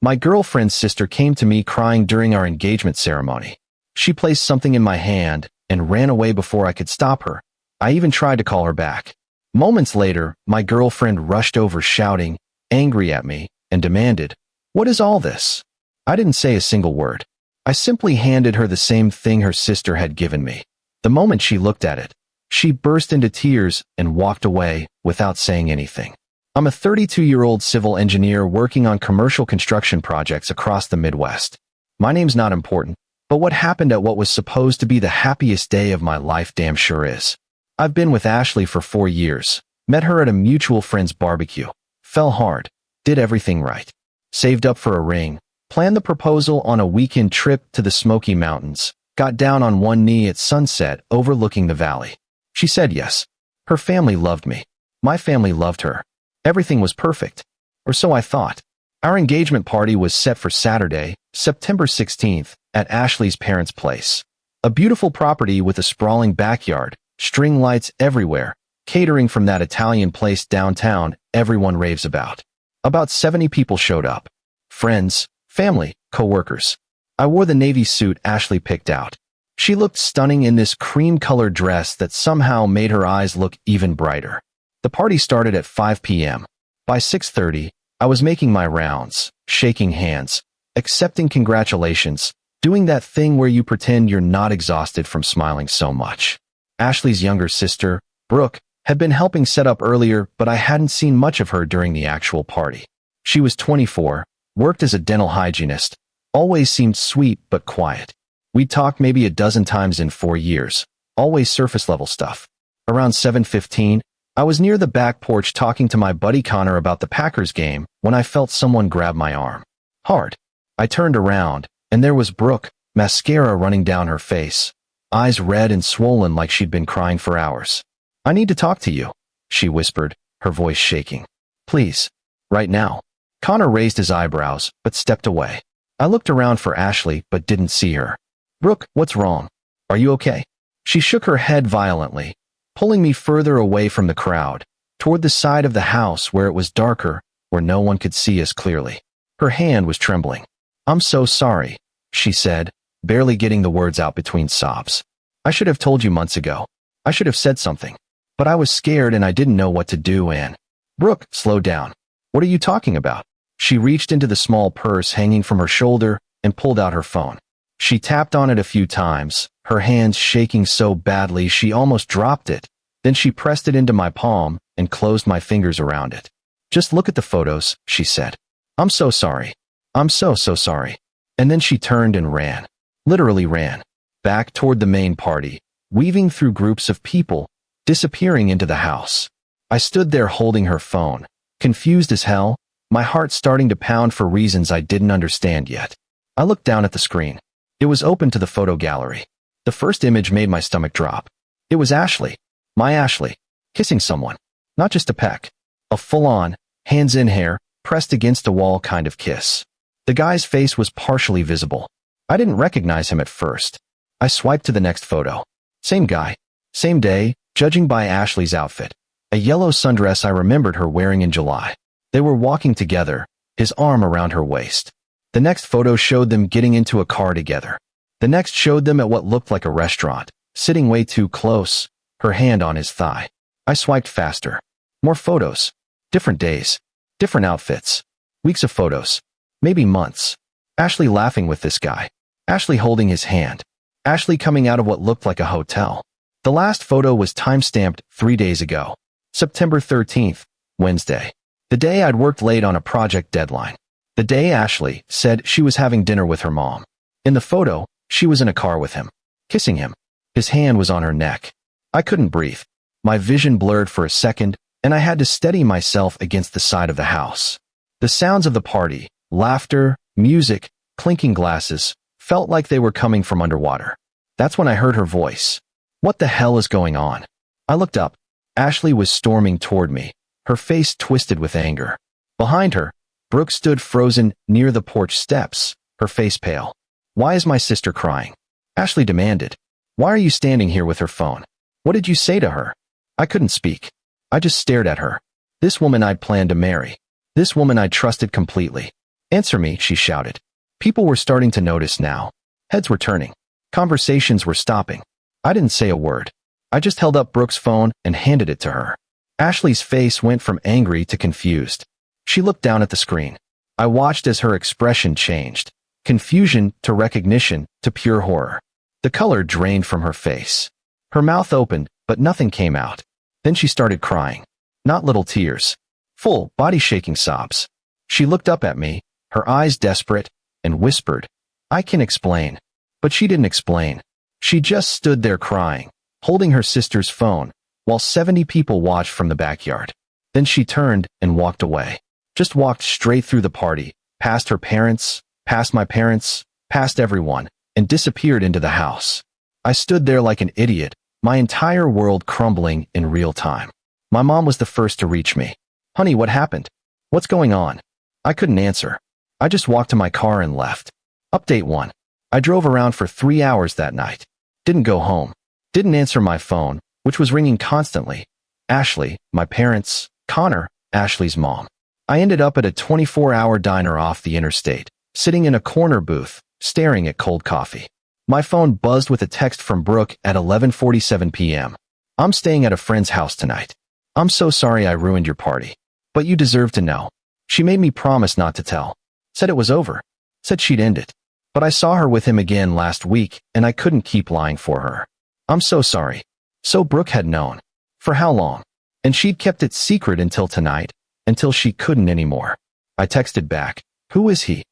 My girlfriend's sister came to me crying during our engagement ceremony. She placed something in my hand and ran away before I could stop her. I even tried to call her back. Moments later, my girlfriend rushed over shouting, angry at me, and demanded, "What is all this?" I didn't say a single word. I simply handed her the same thing her sister had given me. The moment she looked at it, she burst into tears and walked away without saying anything. I'm a 32-year-old civil engineer working on commercial construction projects across the Midwest. My name's not important, but what happened at what was supposed to be the happiest day of my life damn sure is. I've been with Ashley for 4 years, met her at a mutual friend's barbecue, fell hard, did everything right, saved up for a ring, planned the proposal on a weekend trip to the Smoky Mountains, got down on one knee at sunset overlooking the valley. She said yes. Her family loved me. My family loved her. Everything was perfect. Or so I thought. Our engagement party was set for Saturday, September 16th, at Ashley's parents' place. A beautiful property with a sprawling backyard, string lights everywhere, catering from that Italian place downtown everyone raves about. About 70 people showed up. Friends, family, co-workers. I wore the navy suit Ashley picked out. She looked stunning in this cream-colored dress that somehow made her eyes look even brighter. The party started at 5 p.m. By 6:30, I was making my rounds, shaking hands, accepting congratulations, doing that thing where you pretend you're not exhausted from smiling so much. Ashley's younger sister, Brooke, had been helping set up earlier, but I hadn't seen much of her during the actual party. She was 24, worked as a dental hygienist, always seemed sweet but quiet. We'd talked maybe a dozen times in 4 years, always surface-level stuff. Around 7:15, I was near the back porch talking to my buddy Connor about the Packers game when I felt someone grab my arm. Hard. I turned around, and there was Brooke, mascara running down her face, eyes red and swollen like she'd been crying for hours. "I need to talk to you," she whispered, her voice shaking. "Please. Right now." Connor raised his eyebrows, but stepped away. I looked around for Ashley, but didn't see her. "Brooke, what's wrong? Are you okay?" She shook her head violently, pulling me further away from the crowd, toward the side of the house where it was darker, where no one could see us clearly. Her hand was trembling. "I'm so sorry," she said, barely getting the words out between sobs. "I should have told you months ago. I should have said something. But I was scared and I didn't know what to do and—" "Brooke, slow down. What are you talking about?" She reached into the small purse hanging from her shoulder and pulled out her phone. She tapped on it a few times, her hands shaking so badly she almost dropped it. Then she pressed it into my palm and closed my fingers around it. "Just look at the photos," she said. "I'm so sorry. I'm so sorry." And then she turned and ran. Literally ran. Back toward the main party, weaving through groups of people, disappearing into the house. I stood there holding her phone, confused as hell, my heart starting to pound for reasons I didn't understand yet. I looked down at the screen. It was open to the photo gallery. The first image made my stomach drop. It was Ashley, my Ashley, kissing someone. Not just a peck. A full-on, hands in hair, pressed against a wall kind of kiss. The guy's face was partially visible. I didn't recognize him at first. I swiped to the next photo. Same guy. Same day, judging by Ashley's outfit. A yellow sundress I remembered her wearing in July. They were walking together, his arm around her waist. The next photo showed them getting into a car together. The next showed them at what looked like a restaurant, sitting way too close, her hand on his thigh. I swiped faster. More photos. Different days. Different outfits. Weeks of photos. Maybe months. Ashley laughing with this guy. Ashley holding his hand. Ashley coming out of what looked like a hotel. The last photo was time-stamped 3 days ago. September 13th, Wednesday. The day I'd worked late on a project deadline. The day Ashley said she was having dinner with her mom. In the photo, she was in a car with him, kissing him. His hand was on her neck. I couldn't breathe. My vision blurred for a second, and I had to steady myself against the side of the house. The sounds of the party, laughter, music, clinking glasses, felt like they were coming from underwater. That's when I heard her voice. "What the hell is going on?" I looked up. Ashley was storming toward me, her face twisted with anger. Behind her, Brooke stood frozen near the porch steps, her face pale. "Why is my sister crying?" Ashley demanded. "Why are you standing here with her phone? What did you say to her?" I couldn't speak. I just stared at her. This woman I'd planned to marry. This woman I trusted completely. Answer me, she shouted. People were starting to notice now. Heads were turning. Conversations were stopping. I didn't say a word. I just held up Brooke's phone and handed it to her. Ashley's face went from angry to confused. She looked down at the screen. I watched as her expression changed. Confusion to recognition to pure horror. The color drained from her face. Her mouth opened, but nothing came out. Then she started crying. Not little tears. Full, body-shaking sobs. She looked up at me, her eyes desperate, and whispered, "I can explain." But she didn't explain. She just stood there crying, holding her sister's phone, while 70 people watched from the backyard. Then she turned and walked away. Just walked straight through the party, past her parents, past my parents, past everyone, and disappeared into the house. I stood there like an idiot, my entire world crumbling in real time. My mom was the first to reach me. "Honey, what happened? What's going on?" I couldn't answer. I just walked to my car and left. Update 1. I drove around for 3 hours that night. Didn't go home. Didn't answer my phone, which was ringing constantly. Ashley, my parents, Connor, Ashley's mom. I ended up at a 24-hour diner off the interstate, sitting in a corner booth, staring at cold coffee. My phone buzzed with a text from Brooke at 11:47 p.m. "I'm staying at a friend's house tonight. I'm so sorry I ruined your party. But you deserve to know." She made me promise not to tell. Said it was over. Said she'd end it. But I saw her with him again last week, and I couldn't keep lying for her. "I'm so sorry." So Brooke had known. For how long? And she'd kept it secret until tonight, until she couldn't anymore. I texted back, "Who is he?"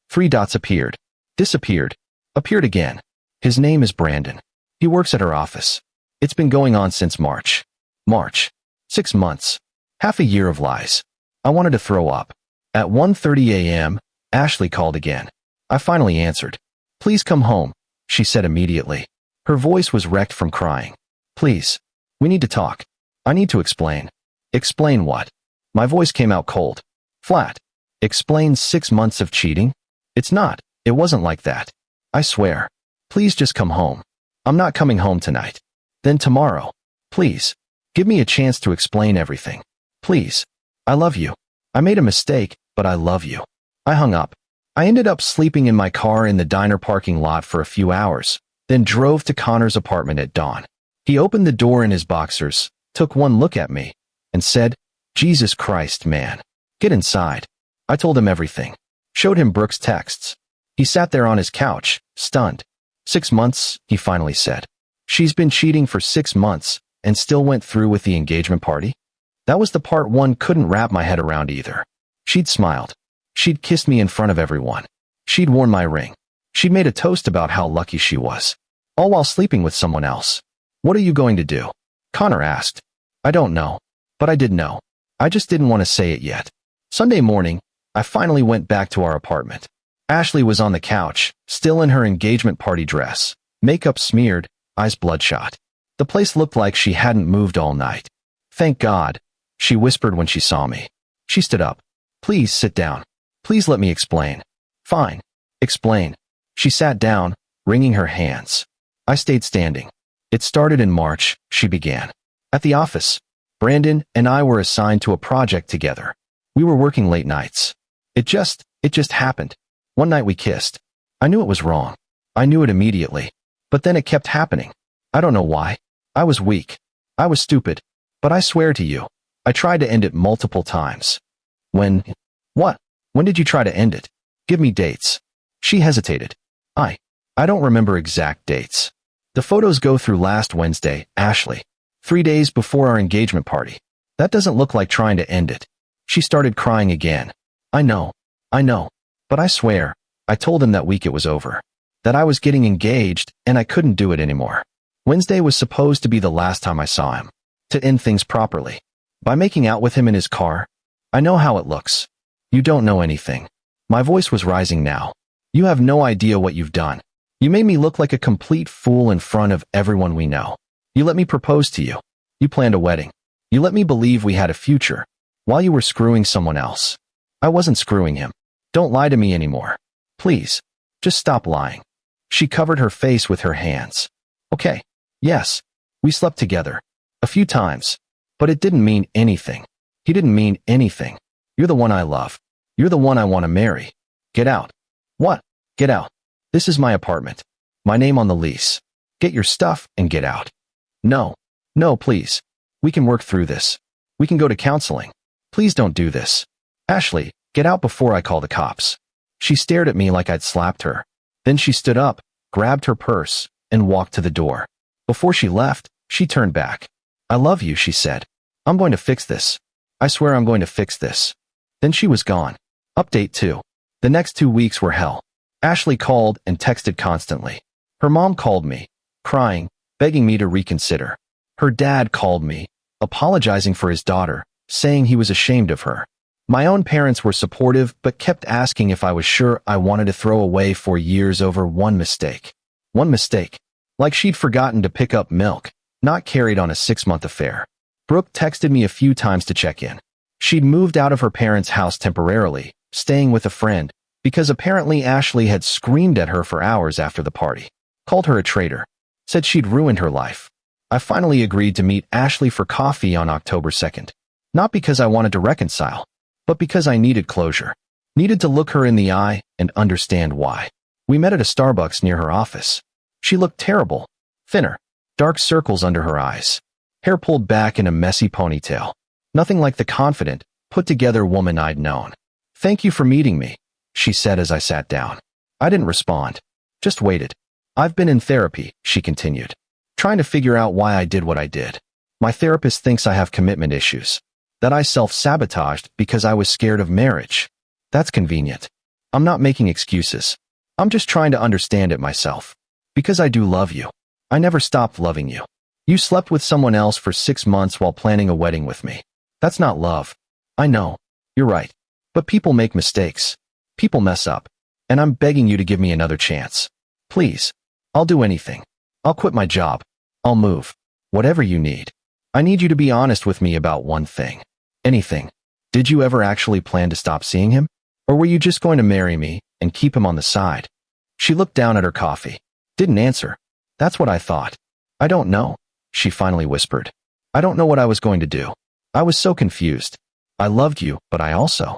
3 dots appeared. Disappeared. Appeared again. "His name is Brandon. He works at her office. It's been going on since March. March. 6 months. Half a year of lies." I wanted to throw up. At 1:30 a.m., Ashley called again. I finally answered. "Please come home," she said immediately. Her voice was wrecked from crying. "Please. We need to talk. I need to explain." "Explain what?" My voice came out cold. Flat. "Explain 6 months of cheating?" "It's not. It wasn't like that. I swear. Please just come home." "I'm not coming home tonight." "Then tomorrow. Please. Give me a chance to explain everything. Please. I love you. I made a mistake, but I love you." I hung up. I ended up sleeping in my car in the diner parking lot for a few hours, then drove to Connor's apartment at dawn. He opened the door in his boxers, took one look at me, and said, "Jesus Christ, man. Get inside." I told him everything. Showed him Brooke's texts. He sat there on his couch, stunned. 6 months, he finally said. She's been cheating for 6 months, and still went through with the engagement party? That was the part one couldn't wrap my head around either. She'd smiled. She'd kissed me in front of everyone. She'd worn my ring. She'd made a toast about how lucky she was. All while sleeping with someone else. "What are you going to do?" Connor asked. I don't know. But I did know. I just didn't want to say it yet. Sunday morning, I finally went back to our apartment. Ashley was on the couch, still in her engagement party dress, makeup smeared, eyes bloodshot. The place looked like she hadn't moved all night. "Thank God," she whispered when she saw me. She stood up. "Please sit down. Please let me explain." "Fine. Explain." She sat down, wringing her hands. I stayed standing. "It started in March," she began. "At the office. Brandon and I were assigned to a project together. We were working late nights. It just happened. One night we kissed. I knew it was wrong. I knew it immediately. But then it kept happening. I don't know why. I was weak. I was stupid. But I swear to you, I tried to end it multiple times." "When? What? When did you try to end it? Give me dates." She hesitated. I don't remember exact dates. The photos go through last Wednesday, Ashley. 3 days before our engagement party. That doesn't look like trying to end it." She started crying again. I know. But I swear, I told him that week it was over. That I was getting engaged, and I couldn't do it anymore. Wednesday was supposed to be the last time I saw him. To end things properly. By making out with him in his car. I know how it looks. You don't know anything. My voice was rising now. You have no idea what you've done. You made me look like a complete fool in front of everyone we know. You let me propose to you. You planned a wedding. You let me believe we had a future, while you were screwing someone else. I wasn't screwing him. Don't lie to me anymore. Please. Just stop lying. She covered her face with her hands. Okay. Yes. We slept together. A few times. But it didn't mean anything. He didn't mean anything. You're the one I love. You're the one I want to marry. Get out. What? Get out. This is my apartment. My name on the lease. Get your stuff and get out. No. No, please. We can work through this. We can go to counseling. Please don't do this. Ashley, get out before I call the cops. She stared at me like I'd slapped her. Then she stood up, grabbed her purse, and walked to the door. Before she left, she turned back. I love you, she said. I'm going to fix this. I swear I'm going to fix this. Then she was gone. Update 2. The next 2 weeks were hell. Ashley called and texted constantly. Her mom called me, crying, begging me to reconsider. Her dad called me, apologizing for his daughter, saying he was ashamed of her. My own parents were supportive but kept asking if I was sure I wanted to throw away 4 years over one mistake. One mistake. Like she'd forgotten to pick up milk, not carried on a 6-month affair. Brooke texted me a few times to check in. She'd moved out of her parents' house temporarily, staying with a friend, because apparently Ashley had screamed at her for hours after the party, called her a traitor, said she'd ruined her life. I finally agreed to meet Ashley for coffee on October 2nd. Not because I wanted to reconcile, but because I needed closure. Needed to look her in the eye and understand why. We met at a Starbucks near her office. She looked terrible. Thinner. Dark circles under her eyes. Hair pulled back in a messy ponytail. Nothing like the confident, put-together woman I'd known. Thank you for meeting me, she said as I sat down. I didn't respond. Just waited. I've been in therapy, she continued. Trying to figure out why I did what I did. My therapist thinks I have commitment issues. That I self-sabotaged because I was scared of marriage. That's convenient. I'm not making excuses. I'm just trying to understand it myself. Because I do love you. I never stopped loving you. You slept with someone else for 6 months while planning a wedding with me. That's not love. I know. You're right. But people make mistakes. People mess up. And I'm begging you to give me another chance. Please. I'll do anything. I'll quit my job. I'll move. Whatever you need. I need you to be honest with me about one thing. Anything. Did you ever actually plan to stop seeing him? Or were you just going to marry me and keep him on the side? She looked down at her coffee. Didn't answer. That's what I thought. I don't know, she finally whispered. I don't know what I was going to do. I was so confused. I loved you, but I also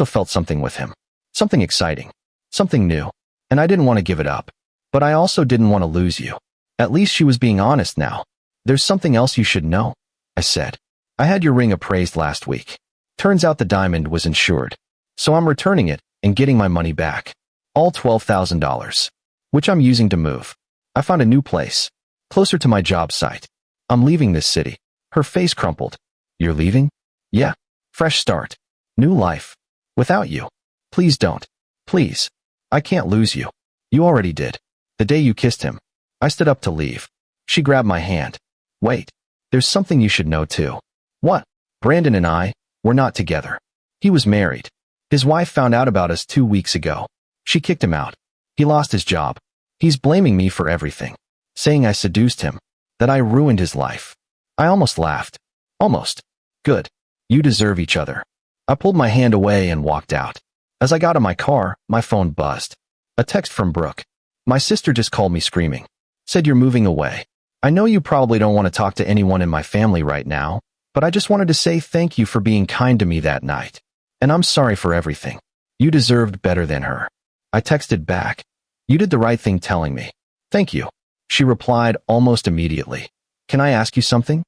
felt something with him. Something exciting. Something new. And I didn't want to give it up. But I also didn't want to lose you. At least she was being honest now. There's something else you should know, I said. I had your ring appraised last week. Turns out the diamond was insured. So I'm returning it and getting my money back. All $12,000. Which I'm using to move. I found a new place. Closer to my job site. I'm leaving this city. Her face crumpled. You're leaving? Yeah. Fresh start. New life. Without you. Please don't. Please. I can't lose you. You already did. The day you kissed him. I stood up to leave. She grabbed my hand. Wait. There's something you should know too. What? Brandon and I, we're not together. He was married. His wife found out about us 2 weeks ago. She kicked him out. He lost his job. He's blaming me for everything. Saying I seduced him. That I ruined his life. I almost laughed. Almost. Good. You deserve each other. I pulled my hand away and walked out. As I got in my car, my phone buzzed. A text from Brooke. My sister just called me screaming. Said you're moving away. I know you probably don't want to talk to anyone in my family right now, but I just wanted to say thank you for being kind to me that night. And I'm sorry for everything. You deserved better than her. I texted back. You did the right thing telling me. Thank you. She replied almost immediately. Can I ask you something?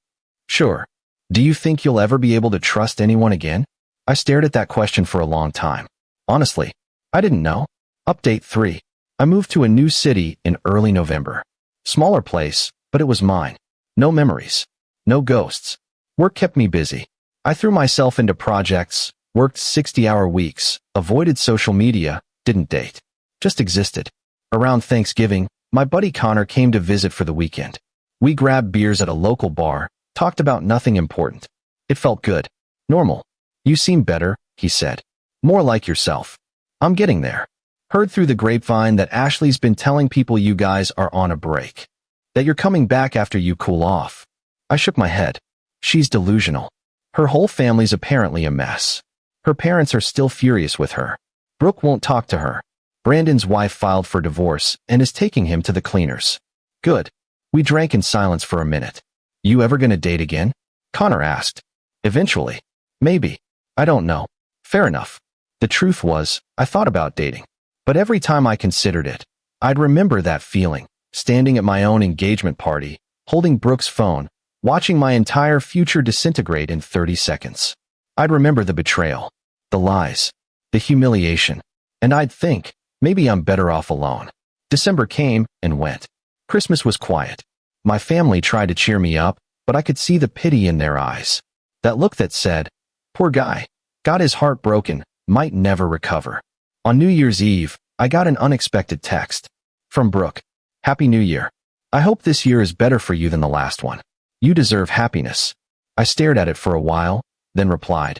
Sure. Do you think you'll ever be able to trust anyone again? I stared at that question for a long time. Honestly, I didn't know. Update 3. I moved to a new city in early November. Smaller place, but it was mine. No memories. No ghosts. Work kept me busy. I threw myself into projects, worked 60-hour weeks, avoided social media, didn't date. Just existed. Around Thanksgiving, my buddy Connor came to visit for the weekend. We grabbed beers at a local bar, talked about nothing important. It felt good. Normal. You seem better, he said. More like yourself. I'm getting there. Heard through the grapevine that Ashley's been telling people you guys are on a break. That you're coming back after you cool off. I shook my head. She's delusional. Her whole family's apparently a mess. Her parents are still furious with her. Brooke won't talk to her. Brandon's wife filed for divorce and is taking him to the cleaners. Good. We drank in silence for a minute. You ever gonna date again? Connor asked. Eventually. Maybe. I don't know. Fair enough. The truth was, I thought about dating. But every time I considered it, I'd remember that feeling, standing at my own engagement party, holding Brooke's phone, watching my entire future disintegrate in 30 seconds. I'd remember the betrayal, the lies, the humiliation, and I'd think, maybe I'm better off alone. December came and went. Christmas was quiet. My family tried to cheer me up, but I could see the pity in their eyes. That look that said, poor guy, got his heart broken, might never recover. On New Year's Eve, I got an unexpected text. From Brooke. Happy New Year. I hope this year is better for you than the last one. You deserve happiness. I stared at it for a while, then replied,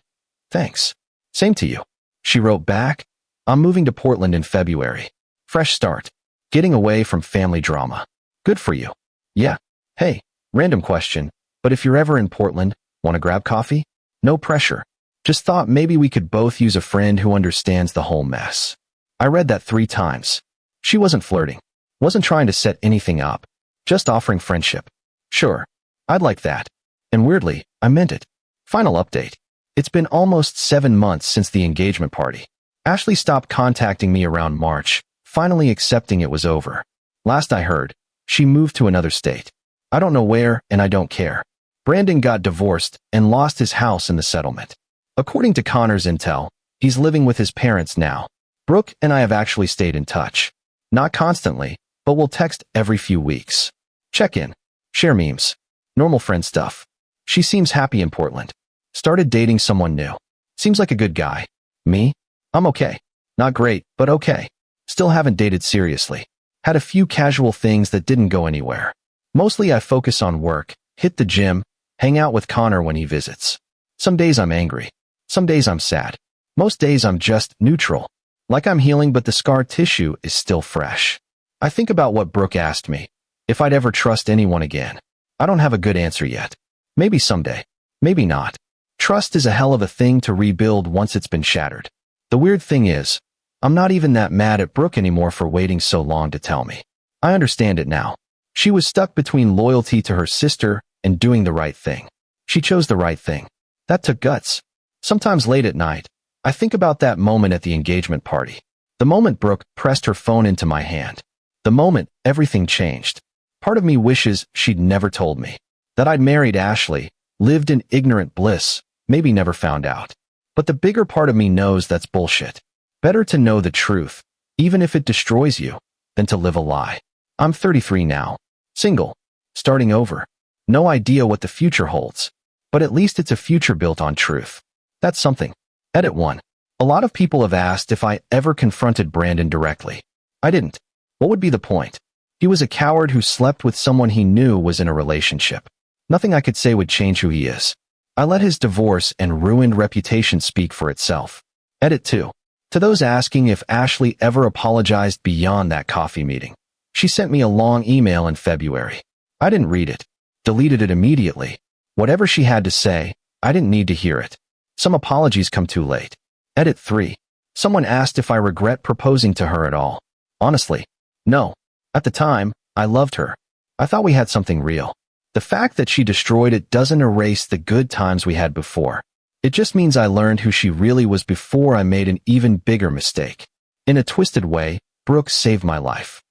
thanks. Same to you. She wrote back, I'm moving to Portland in February. Fresh start. Getting away from family drama. Good for you. Yeah. Hey, random question, but if you're ever in Portland, want to grab coffee? No pressure. Just thought maybe we could both use a friend who understands the whole mess. I read that 3 times. She wasn't flirting. Wasn't trying to set anything up. Just offering friendship. Sure. I'd like that. And weirdly, I meant it. Final update. It's been almost 7 months since the engagement party. Ashley stopped contacting me around March, finally accepting it was over. Last I heard, she moved to another state. I don't know where, and I don't care. Brandon got divorced and lost his house in the settlement. According to Connor's intel, he's living with his parents now. Brooke and I have actually stayed in touch. Not constantly, but we'll text every few weeks. Check in. Share memes. Normal friend stuff. She seems happy in Portland. Started dating someone new. Seems like a good guy. Me? I'm okay. Not great, but okay. Still haven't dated seriously. Had a few casual things that didn't go anywhere. Mostly I focus on work, hit the gym, hang out with Connor when he visits. Some days I'm angry. Some days I'm sad. Most days I'm just neutral. Like I'm healing but the scar tissue is still fresh. I think about what Brooke asked me. If I'd ever trust anyone again. I don't have a good answer yet. Maybe someday. Maybe not. Trust is a hell of a thing to rebuild once it's been shattered. The weird thing is, I'm not even that mad at Brooke anymore for waiting so long to tell me. I understand it now. She was stuck between loyalty to her sister and doing the right thing. She chose the right thing. That took guts. Sometimes late at night, I think about that moment at the engagement party. The moment Brooke pressed her phone into my hand. The moment everything changed. Part of me wishes she'd never told me. That I'd married Ashley, lived in ignorant bliss, maybe never found out. But the bigger part of me knows that's bullshit. Better to know the truth, even if it destroys you, than to live a lie. I'm 33 now. Single. Starting over. No idea what the future holds. But at least it's a future built on truth. That's something. Edit 1. A lot of people have asked if I ever confronted Brandon directly. I didn't. What would be the point? He was a coward who slept with someone he knew was in a relationship. Nothing I could say would change who he is. I let his divorce and ruined reputation speak for itself. Edit 2. To those asking if Ashley ever apologized beyond that coffee meeting. She sent me a long email in February. I didn't read it. Deleted it immediately. Whatever she had to say, I didn't need to hear it. Some apologies come too late. Edit 3. Someone asked if I regret proposing to her at all. Honestly, no. At the time, I loved her. I thought we had something real. The fact that she destroyed it doesn't erase the good times we had before. It just means I learned who she really was before I made an even bigger mistake. In a twisted way, Brooke saved my life.